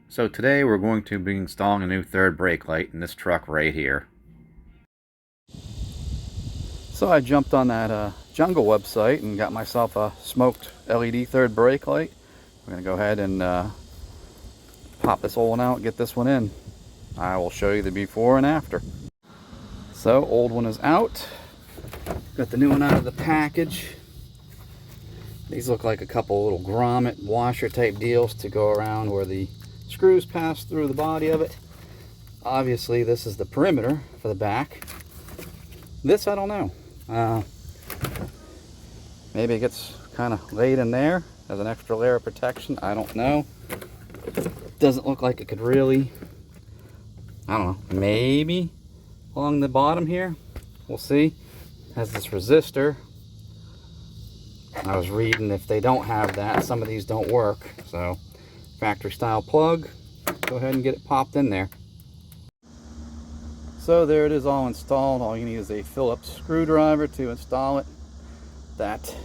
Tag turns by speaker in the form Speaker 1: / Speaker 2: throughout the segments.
Speaker 1: So today we're going to be installing a new third brake light in this truck right here.
Speaker 2: So I jumped on that Jungle website and got myself a smoked LED third brake light. I'm going to go ahead and pop this old one out and get this one in. I will show you the before and after. So old one is out. Got the new one out of the package. These look like a couple little grommet washer type deals to go around where the screws pass through the body of it. Obviously this is the perimeter for the back. This I don't know. Maybe it gets kind of laid in there as an extra layer of protection. I don't know. Doesn't look like it could really, I don't know, maybe along the bottom here. We'll see. Has this resistor. I was reading if they don't have that, some of these don't work. So factory style plug. Go ahead and get it popped in there. So there it is, all installed. All you need is a Phillips screwdriver to install it. That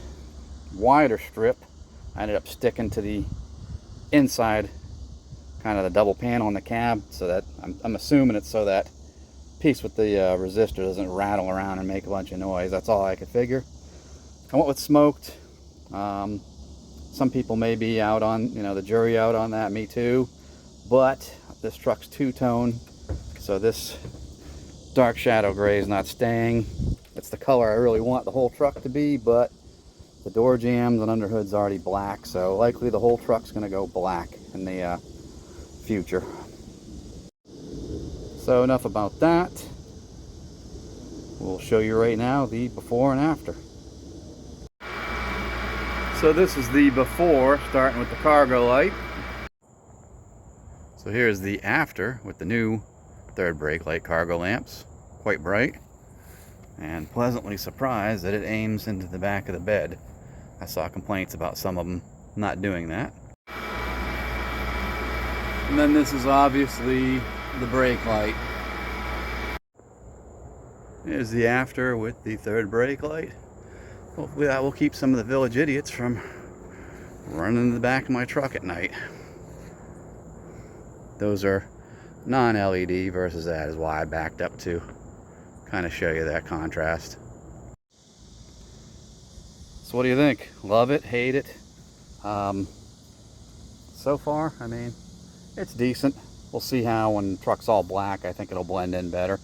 Speaker 2: wider strip I ended up sticking to the inside, kind of the double panel on the cab, so that I'm assuming it's so that piece with the resistor doesn't rattle around and make a bunch of noise. That's all I could figure. I went with smoked. Some people may be out on, the jury out on that, me too, but this truck's two-tone, so this dark shadow gray is not staying. It's the color I really want the whole truck to be, but the door jambs and underhood's already black, so likely the whole truck's going to go black in the future. So enough about that. We'll show you right now the before and after. So this is the before, starting with the cargo light. So here's the after with the new third brake light cargo lamps. Quite bright, and pleasantly surprised that it aims into the back of the bed. I saw complaints about some of them not doing that. And then this is obviously the brake light. Here's the after with the third brake light. Hopefully that will keep some of the village idiots from running in the back of my truck at night. Those are non-LED versus that is why I backed up to kind of show you that contrast. So what do you think? Love it? Hate it? So far, I mean, it's decent. We'll see how when the truck's all black, I think it'll blend in better.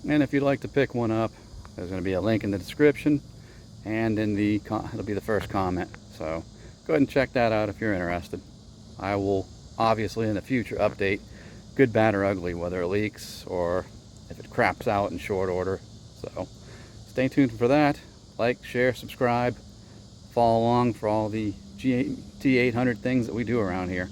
Speaker 2: And if you'd like to pick one up, there's going to be a link in the description, and in the it'll be the first comment. So go ahead and check that out if you're interested. I will obviously in the future update, good, bad, or ugly, whether it leaks or if it craps out in short order. So stay tuned for that. Like, share, subscribe, follow along for all the GMT 800 things that we do around here.